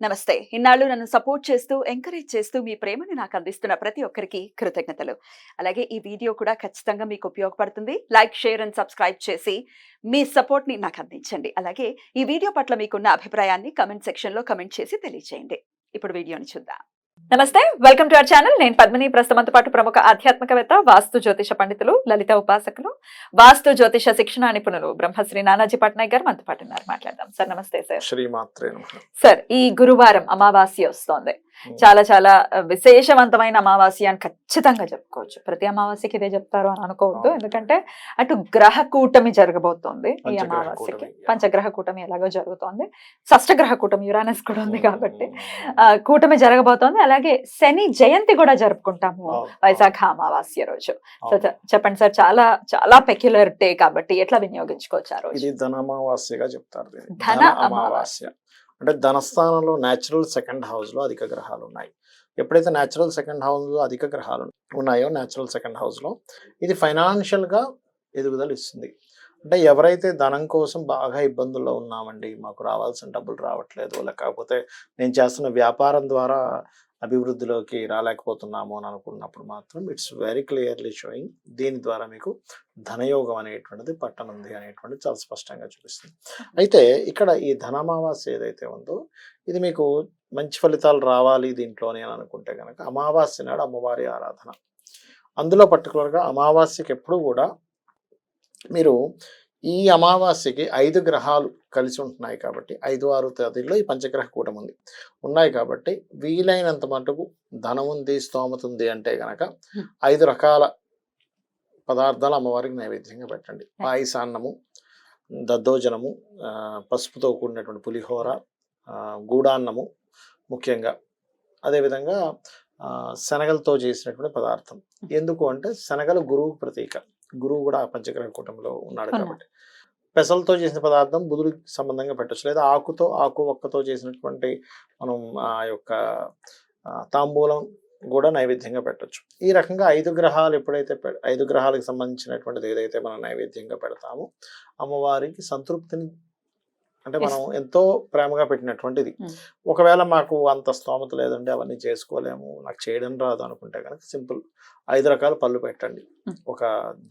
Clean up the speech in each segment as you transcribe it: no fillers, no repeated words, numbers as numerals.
నమస్తే. ఇన్నాళ్ళు నన్ను సపోర్ట్ చేస్తూ, ఎంకరేజ్ చేస్తూ మీ ప్రేమని నాకు అందిస్తున్న ప్రతి ఒక్కరికి కృతజ్ఞతలు. అలాగే ఈ వీడియో కూడా ఖచ్చితంగా మీకు ఉపయోగపడుతుంది. లైక్, షేర్ అండ్ సబ్స్క్రైబ్ చేసి మీ సపోర్ట్‌ని నాకు అందించండి. అలాగే ఈ వీడియో పట్ల మీకున్న అభిప్రాయాన్ని కామెంట్ సెక్షన్‌లో కామెంట్ చేసి తెలియజేయండి. ఇప్పుడు వీడియోని చూద్దాం. నమస్తే, వెల్కమ్ టు అవర్ ఛానల్. నేను పద్మిని. ప్రస్తుతంతో పాటు ప్రముఖ ఆధ్యాత్మికవేత్త, వాస్తు జ్యోతిష పండితులు, లలిత ఉపాసకులు, వాస్తు జ్యోతిష శిక్షణ నిపుణులు బ్రహ్మశ్రీ నానాజీ పట్నాయక్ గారు మనతో పాటు ఉన్నారు. మాట్లాడదాం. సార్ నమస్తే. సార్ శ్రీమాత్రే నమః. సార్, ఈ గురువారం అమావాస్య వస్తోంది. చాలా చాలా విశేషవంతమైన అమావాస్య అని ఖచ్చితంగా చెప్పుకోవచ్చు. ప్రతి అమావాస్యకి ఇదే చెప్తారు అని అనుకోవద్దు. ఎందుకంటే అటు గ్రహ కూటమి జరగబోతోంది ఈ అమావాస్యకి. పంచగ్రహ కూటమి ఎలాగో జరుగుతోంది, షష్టగ్రహ కూటమి యురానస్ కూడా ఉంది కాబట్టి కూటమి జరగబోతోంది. అలాగే శని జయంతి కూడా జరుపుకుంటాము వైశాఖ అమావాస్య రోజు. చెప్పండి సార్, చాలా చాలా పెక్యులర్ డే కాబట్టి ఎట్లా వినియోగించుకోవచ్చు ఆ రోజు? ఇది ధన అమావాస్యగా చెప్తారు. ధన అమావాస్య అంటే ధనస్థానంలో న్యాచురల్ సెకండ్ హౌస్ లో అధిక గ్రహాలు ఉన్నాయి. ఎప్పుడైతే న్యాచురల్ సెకండ్ హౌస్ లో అధిక గ్రహాలు ఉన్నాయో న్యాచురల్ సెకండ్ హౌస్ లో ఇది ఫైనాన్షియల్ గా ఎదుగుదల ఇస్తుంది. అంటే ఎవరైతే ధనం కోసం బాగా ఇబ్బందుల్లో ఉన్నామండి, మాకు రావాల్సిన డబ్బులు రావట్లేదు, లేకపోతే నేను చేస్తున్న వ్యాపారం ద్వారా అభివృద్ధిలోకి రాలేకపోతున్నాము అని అనుకున్నప్పుడు మాత్రం ఇట్స్ వెరీ క్లియర్లీ షోయింగ్ దీని ద్వారా మీకు ధనయోగం అనేటువంటిది పట్టనుంది అనేటువంటిది చాలా స్పష్టంగా చూపిస్తుంది. అయితే ఇక్కడ ఈ ధనమావాస్య ఏదైతే ఉందో ఇది మీకు మంచి ఫలితాలు రావాలి దీంట్లోనే అని అనుకుంటే కనుక అమావాస్య నాడు అమ్మవారి ఆరాధన. అందులో పర్టికులర్గా అమావాస్యకి ఎప్పుడు కూడా మీరు ఈ అమావాస్యకి 5 గ్రహాలు కలిసి ఉంటున్నాయి కాబట్టి 5-6 తేదీల్లో ఈ పంచగ్రహ కూటమి ఉన్నాయి కాబట్టి వీలైనంత మటుకు ధనం ఉంది, స్తోమత ఉంది అంటే గనక 5 రకాల పదార్థాలు అమ్మవారికి నైవేద్యంగా పెట్టండి. పాయసాన్నము, దద్దోజనము, పసుపుతో కూడినటువంటి పులిహోర, గూడాన్నము ముఖ్యంగా, అదేవిధంగా శనగలతో చేసినటువంటి పదార్థం. ఎందుకు అంటే శనగలు గురువుకు ప్రతీక, గురువు కూడా ఆ పంచగ్రహ కూటమిలో ఉన్నాడు కాబట్టి. పెసలతో చేసిన పదార్థం బుధుడికి సంబంధంగా పెట్టచ్చు, లేదా ఆకు ఒక్కతో చేసినటువంటి మనం ఆ యొక్క తాంబూలం కూడా నైవేద్యంగా పెట్టచ్చు. ఈ రకంగా 5 గ్రహాలు ఎప్పుడైతే 5 గ్రహాలకు సంబంధించినటువంటిది ఏదైతే మనం నైవేద్యంగా పెడతామో అమ్మవారికి సంతృప్తిని, అంటే మనం ఎంతో ప్రేమగా పెట్టినటువంటిది. ఒకవేళ మాకు అంత స్తోమత లేదండి, అవన్నీ చేసుకోలేము, నాకు చేయడం రాదు అనుకుంటే కనుక సింపుల్ 5 రకాల పళ్ళు పెట్టండి. ఒక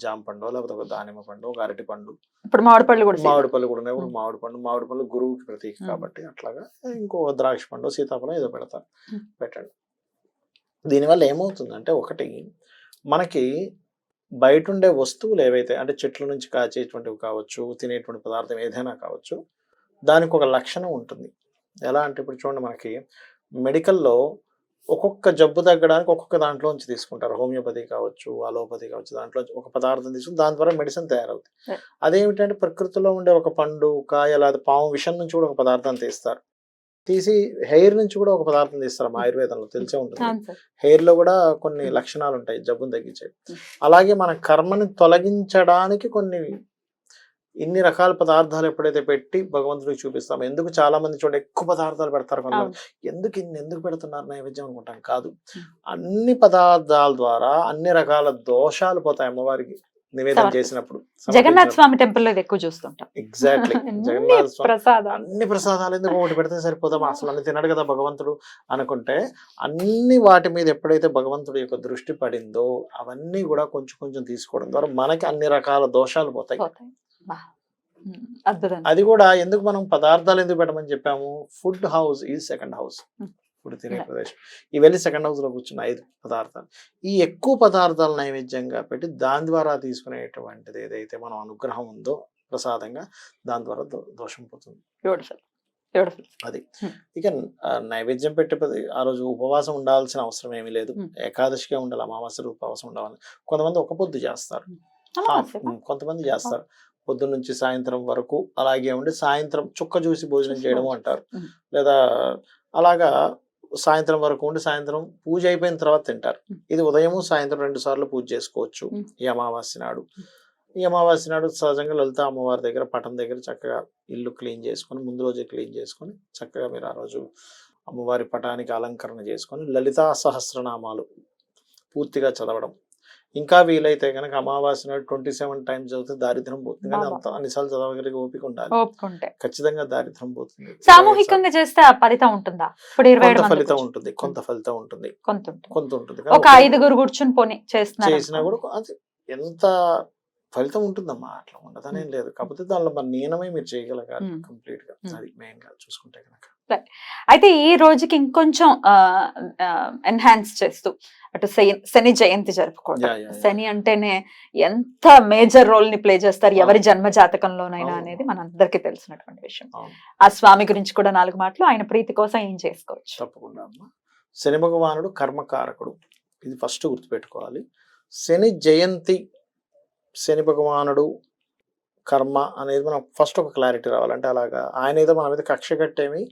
జామ పండు, లేకపోతే ఒక దానిమ్మ పండు, ఒక అరటి పండు, ఇప్పుడు మామిడి పళ్ళు కూడా ఉన్నాయి. మామిడి పళ్ళు గురువుకి ప్రతీక కాబట్టి అట్లాగా ఇంకో ద్రాక్ష పండు, సీతాఫలం ఏదో పెడతారు, పెట్టండి. దీనివల్ల ఏమవుతుందంటే ఒకటి మనకి బయట ఉండే వస్తువులు ఏవైతే అంటే చెట్ల నుంచి కాచేటువంటివి కావచ్చు, తినేటువంటి పదార్థం ఏదైనా కావచ్చు, దానికి ఒక లక్షణం ఉంటుంది. ఎలా అంటే ఇప్పుడు చూడండి, మనకి మెడికల్లో ఒక్కొక్క జబ్బు తగ్గడానికి ఒక్కొక్క దాంట్లోంచి తీసుకుంటారు. హోమియోపతి కావచ్చు, అలోపతి కావచ్చు, దాంట్లో ఒక పదార్థం తీసుకుని దాని ద్వారా మెడిసిన్ తయారవుతుంది. అదేమిటంటే ప్రకృతిలో ఉండే ఒక పండు, కాయ, లేదా పాము విషం నుంచి కూడా ఒక పదార్థం తీసి హెయిర్ నుంచి కూడా ఒక పదార్థం తీస్తారు. ఆయుర్వేదంలో తెలిసే ఉంటుంది. హెయిర్ లో కూడా కొన్ని లక్షణాలు ఉంటాయి జబ్బును తగ్గించేవి. అలాగే మన కర్మని తొలగించడానికి కొన్ని ఇన్ని రకాల పదార్థాలు ఎప్పుడైతే పెట్టి భగవంతుడికి చూపిస్తాం. ఎందుకు చాలా మంది చూడండి ఎక్కువ పదార్థాలు పెడతారు, కొంతమంది ఎందుకు పెడుతున్నారు నైవేద్యం అనుకుంటాం. కాదు, అన్ని పదార్థాల ద్వారా అన్ని రకాల దోషాలు పోతాయి అమ్మవారికి నివేదన చేసినప్పుడు. జగన్నాథ స్వామి టెంపుల్ లో ఎక్కువ చూస్తుంటాం. ఎగ్జాక్ట్లీ, జగన్నాథ స్వామి అన్ని ప్రసాదాలు ఎందుకు ఒకటి పెడితే సరిపోతాం, అసలు అన్ని తినడు కదా భగవంతుడు అనుకుంటే అన్ని వాటి మీద ఎప్పుడైతే భగవంతుడి యొక్క దృష్టి పడిందో అవన్నీ కూడా కొంచెం కొంచెం తీసుకోవడం ద్వారా మనకి అన్ని రకాల దోషాలు పోతాయి. అది కూడా ఎందుకు మనం పదార్థాలు ఎందుకు పెట్టమని చెప్పాము, food house is second house, food తినే ప్రదేశం. ఈ వెళ్ళి సెకండ్ హౌస్ లో కూర్చున్న 5 పదార్థాలు, ఈ ఎక్కువ పదార్థాలు నైవేద్యంగా పెట్టి దాని ద్వారా తీసుకునేటువంటిది ఏదైతే మనం అనుగ్రహం ఉందో ప్రసాదంగా, దాని ద్వారా దోషం పోతుంది. అది ఇక నైవేద్యం పెట్టి ఆ రోజు ఉపవాసం ఉండాల్సిన అవసరం ఏమీ లేదు. ఏకాదశిగా ఉండాలి, అమావాస్య ఉపవాసం ఉండాలి. కొంతమంది ఒక పొద్దు చేస్తారు, కొంతమంది చేస్తారు పొద్దున్న నుంచి సాయంత్రం వరకు అలాగే ఉండి సాయంత్రం చుక్క చూసి భోజనం చేయడం అంటారు. లేదా అలాగా సాయంత్రం వరకు ఉండి సాయంత్రం పూజ అయిపోయిన తర్వాత తింటారు. ఇది ఉదయము సాయంత్రం 2 సార్లు పూజ చేసుకోవచ్చు ఈ అమావాస్య నాడు. ఈ అమావాస్య నాడు సహజంగా లలిత అమ్మవారి దగ్గర పటం దగ్గర చక్కగా ఇల్లు క్లీన్ చేసుకొని, ముందు రోజే క్లీన్ చేసుకొని చక్కగా మీరు ఆ రోజు అమ్మవారి పటానికి అలంకరణ చేసుకొని లలితా సహస్రనామాలు పూర్తిగా చదవడం. ఇంకా వీలైతే కనుక అమావాస్య నాడు 27 టైమ్స్ చదివితే దారిద్ర్యం పోతుంది. కానీ బాబా. అంత అన్నిసార్లు చదవగలిగే ఓపిక ఉండాలి. ఒప్పుకుంటే ఖచ్చితంగా దారిద్ర్యం పోతుంది. సామూహికంగా చేస్తే ఆ ఫలితం ఉంటుందా? ఇప్పుడు 27 కొంత మంది ఫలితం కూర్చొని. ఉంటుంది, కొంత ఫలితం ఉంటుంది, కొంత ఉంటుంది. కొంత ఉంటుంది. ఒక కానీ 5గురు కూర్చుని పోనీ చేస్తున్నారు చేసినా కూడా అది ఎంత ఫలితం ఉంటుందమ్మా, అట్లా ఉండదనేం లేదు. కాకపోతే దానిలో మన నియమమే మీరు చేయగలగాలి కంప్లీట్ గా. అది మెయిన్ గా చూసుకుంటే కనుక. అయితే ఈ రోజుకి ఇంకొంచెం ఎన్హాన్స్ చేస్తూ అటు శని జయంతి జరుపుకోవడం. Yeah, yeah, yeah. శని అంటేనే ఎంత మేజర్ రోల్ ని ప్లే చేస్తారు ఎవరి జన్మ జాతకంలోనైనా అవును. అనేది మనందరికీ తెలిసినటువంటి విషయం. అవును. ఆ స్వామి గురించి కూడా 4 మాటలు ఆయన ప్రీతి కోసం ఏం చేసుకోవచ్చు. తప్పకుండా అమ్మా. శని భగవానుడు కర్మకారకుడు, ఇది ఫస్ట్ గుర్తుపెట్టుకోవాలి. శని జయంతి, శని భగవానుడు కర్మ అనేది మనం ఫస్ట్ ఒక క్లారిటీ రావాలంటే, అలాగా ఆయన ఏదో మన మీద కక్ష కట్టేమి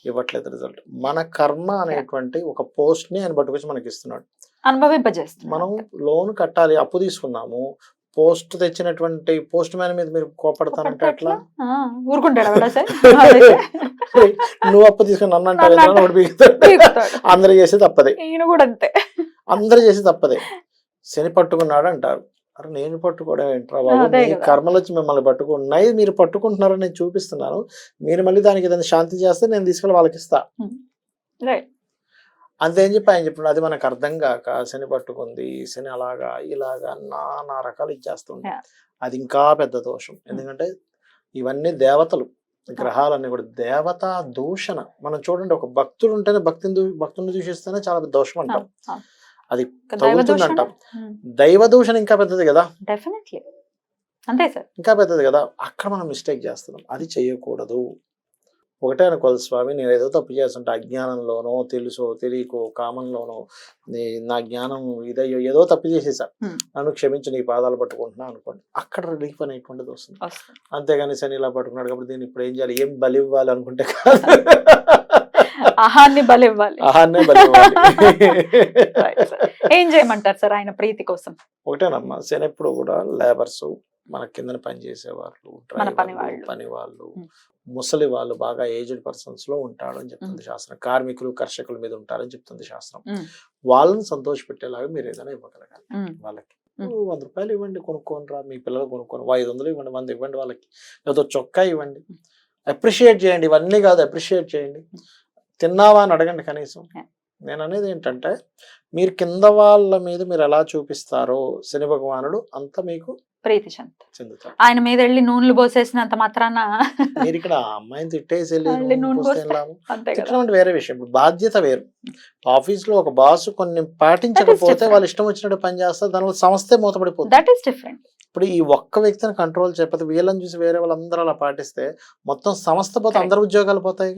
ఇవ్వట్లేదు రిజల్ట్. మన కర్మ అనేటువంటి ఒక పోస్ట్ ని ఆయన పట్టుకొచ్చి మనకి ఇస్తున్నాడు. అనుభవింపజేస్తున్నారు. మనం లోన్ కట్టాలి, అప్పు తీసుకున్నాము, పోస్ట్ తెచ్చినటువంటి పోస్ట్ మ్యాన్ మీద మీరు కోపడతానంటే అట్లా ఊరుకుంటాడు ఆవిడ సార్. నువ్వు అప్పు తీసుకుని నన్ను అంటే నన్ను అందరూ చేసేది తప్పదే, ఈయన కూడా అంతే. అందరూ చేసేది తప్పదే. శని పట్టుకున్నాడు అంటారు. అరే నేను పట్టుకోవడం ఏంట్రా బాబు, అదే మీ కదా. కర్మలు వచ్చి మిమ్మల్ని పట్టుకున్నాయి, మీరు పట్టుకుంటున్నారని నేను చూపిస్తున్నాను. మీరు మళ్ళీ దానికి ఏదైనా శాంతి చేస్తే నేను తీసుకెళ్ళి వాళ్ళకి ఇస్తా రైట్. అంతేం చెప్పి ఆయన చెప్పిన అది మనకు అర్థం కాక శని పట్టుకుంది, శని అలాగా ఇలాగా నానా రకాలు ఇచ్చేస్తుంది. Yeah. అది ఇంకా పెద్ద దోషం. ఎందుకంటే ఇవన్నీ దేవతలు, గ్రహాలన్నీ కూడా దేవతా దూషణ. మనం చూడండి, ఒక భక్తుడు ఉంటేనే భక్తుని దూషిస్తేనే చాలా పెద్ద దోషం అంటాం. అది తగులుతుంది అంటాం. దైవ దూషణ ఇంకా పెద్దది కదా, డెఫినెట్లీ అంతే సార్. ఇంకా పెద్దది కదా. అక్కడ మనం మిస్టేక్ చేస్తున్నాం, అది చేయకూడదు. ఒకటే అనుకోవాలి, స్వామి నేను ఏదో తప్పు చేస్తుంటే అజ్ఞానంలోనో తెలుసో తెలియకో కామంలోనో నా జ్ఞానం ఇదయ్యో ఏదో తప్పు చేసేసా, నన్ను క్షమించి నీ పాదాలు పట్టుకుంటున్నా అనుకోండి, అక్కడ రిలీఫ్ అనేటువంటిది వస్తుంది. అంతేగాని శని ఇలా పట్టుకున్నాడు కాబట్టి దీన్ని ఇప్పుడు ఏం చేయాలి, ఏం బలి ఇవ్వాలి అనుకుంటే కాదు, ఆహాన్ని బలి ఇవ్వాలి. ఆహాన్నే బలి ఇవ్వాలి. ఏం చేయమంటారు సార్ ఆయన ప్రీతి కోసం? ఒకటేనమ్మా, శని ఎప్పుడు కూడా లేబర్స్, మన కింద పనిచేసే వాళ్ళు, పని వాళ్ళు, ముసలి వాళ్ళు, బాగా ఏజ్డ్ పర్సన్స్ లో ఉంటాడు అని చెప్తుంది శాస్త్రం. కార్మికులు కర్షకుల మీద ఉంటారని చెప్తుంది శాస్త్రం. వాళ్ళని సంతోష పెట్టేలాగా మీరు ఏదైనా ఇవ్వగలగాలి. వాళ్ళకి 100 రూపాయలు ఇవ్వండి, కొనుక్కోనరా, మీ పిల్లలు కొనుక్కోను, 500 ఇవ్వండి, 100 ఇవ్వండి, వాళ్ళకి ఏదో చొక్కా ఇవ్వండి, అప్రిషియేట్ చేయండి. ఇవన్నీ కాదు, అప్రిషియేట్ చేయండి. తిన్నావా అని అడగండి కనీసం. నేను అనేది ఏంటంటే, మీరు కింద వాళ్ళ మీద మీరు ఎలా చూపిస్తారో శని భగవానుడు అంత మీకు ప్రీతి చెందుతాడు. ఆయన మీద వెళ్ళి నూనెలు పోసేసినంత మాత్రాన మీరు ఇక్కడ ఆ అమ్మాయిని తిట్టేసి అంతే కదా. తిట్టడం వేరే విషయం. ఇప్పుడు బాధ్యత వేరు. ఆఫీస్ లో ఒక బాస్ కొన్ని పాటించకపోతే వాళ్ళు ఇష్టం వచ్చినట్టు పని చేస్తారు, దానివల్ల సంస్థే మూతపడిపోతుంది. That is different. ఇప్పుడు ఈ ఒక్క వ్యక్తిని కంట్రోల్ చేయకపోతే, వీళ్ళని చూసి వేరే వాళ్ళందరూ అలా పాటిస్తే మొత్తం సంస్థ పోతే అందరు ఉద్యోగాలు పోతాయి.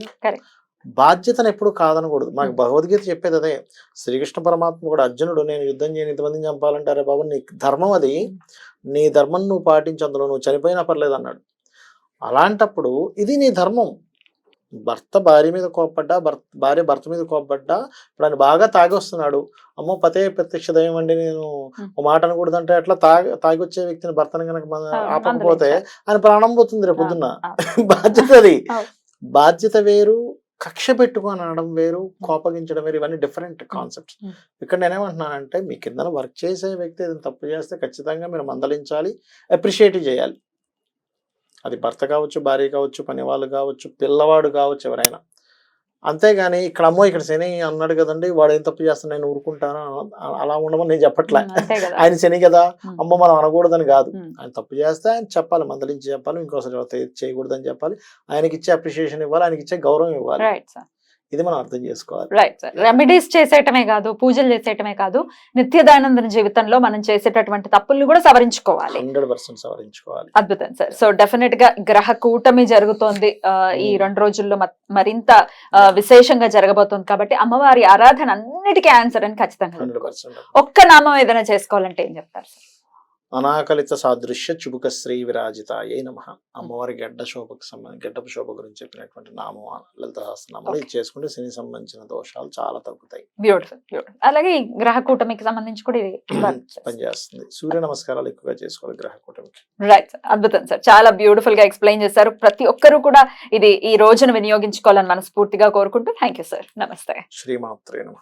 బాధ్యతను ఎప్పుడు కాదనకూడదు. మాకు భగవద్గీత చెప్పేది అదే. శ్రీకృష్ణ పరమాత్మ కూడా అర్జునుడు నేను యుద్ధం చేయని ఇంతమందిని చంపాలంటే, అరే బాబు నీ ధర్మం అది, నీ ధర్మం నువ్వు పాటించి అందులో నువ్వు చనిపోయినా పర్లేదు అన్నాడు. అలాంటప్పుడు ఇది నీ ధర్మం. భర్త భార్య మీద కోప్పడ్డా, భార్య భర్త మీద కోప్పడ్డా, ఇప్పుడు ఆయన బాగా తాగి వస్తున్నాడు, అమ్మో పతే ప్రత్యక్ష దైవం అండి నేను ఒక మాట అనకూడదంటే, అట్లా తాగి వచ్చే వ్యక్తిని భర్తను కనుక ఆపకపోతే ఆయన ప్రాణం పోతుంది రేపు పొద్దున్న. బాధ్యత అది. బాధ్యత వేరు, కక్ష పెట్టుకొని అనడం వేరు, కోపగించడం వేరు. ఇవన్నీ డిఫరెంట్ కాన్సెప్ట్స్. ఇక్కడ నేనేమంటున్నానంటే, మీ కింద వర్క్ చేసే వ్యక్తి ఏదైనా తప్పు చేస్తే ఖచ్చితంగా మీరు మందలించాలి, అప్రిషియేట్ చేయాలి. అది భర్త కావచ్చు, భార్య కావచ్చు, పని వాళ్ళు కావచ్చు, పిల్లవాడు కావచ్చు, ఎవరైనా. అంతేగాని ఇక్కడ అమ్మో ఇక్కడ శని అన్నాడు కదండి, వాడు ఏం తప్పు చేస్తాను నేను ఊరుకుంటాను అలా ఉండమని నేను చెప్పట్లే. ఆయన శని కదా అమ్మ మనం అనకూడదని కాదు. ఆయన తప్పు చేస్తే ఆయన చెప్పాలి, మందలించి చెప్పాలి, ఇంకోసారి చేయకూడదని చెప్పాలి, ఆయనకి ఇచ్చే అప్రిషియేషన్ ఇవ్వాలి, ఆయనకి ఇచ్చే గౌరవం ఇవ్వాలి. ఇది మనం అర్థం చేసుకోవాలి. Right sir. రెమెడీస్ చేసేయటమే కాదు, పూజలు చేసేయటమే కాదు, నిత్య దైనందిన జీవితంలో మనం చేసేటటువంటి తప్పుల్ని కూడా సవరించుకోవాలి. 100% సవరించుకోవాలి. అద్భుతం సార్. సో డెఫినెట్ గా గ్రహ కూటమి జరుగుతోంది ఈ 2 రోజుల్లో, మరింత విశేషంగా జరగబోతోంది కాబట్టి అమ్మవారి ఆరాధన అన్నిటికీ ఆన్సర్ అని ఖచ్చితంగా. 100%. ఒక్క నామం ఏదైనా చేసుకోవాలంటే ఏం చెప్తారు సార్? అనాకలిత సాదృశ్య చుబుక శ్రీ విరాజితాయే నమః. అమ్మవారి గడ్డపు శోభ గురించి చెప్పినటువంటి నామం లలిత సహస్రనామాలు ఇది చేసుకుంటే శని సంబంధించిన దోషాలు చాలా తగ్గుతాయి. బ్యూటిఫుల్. అలాగే ఈ గ్రహ కూటమికి సంబంధించి కూడా ఇది పనిచేస్తుంది. సూర్య నమస్కారాలు ఎక్కువగా చేసుకోవాలి గ్రహ కూటమికి. Right sir. అద్భుతం సార్. చాలా బ్యూటిఫుల్ గా ఎక్స్ప్లెయిన్ చేశారు. ప్రతి ఒక్కరూ కూడా ఇది ఈ రోజును వినియోగించుకోవాలని మనస్ఫూర్తిగా కోరుకుంటూ థ్యాంక్ యూ సార్. నమస్తే. శ్రీమాత్రే నమః.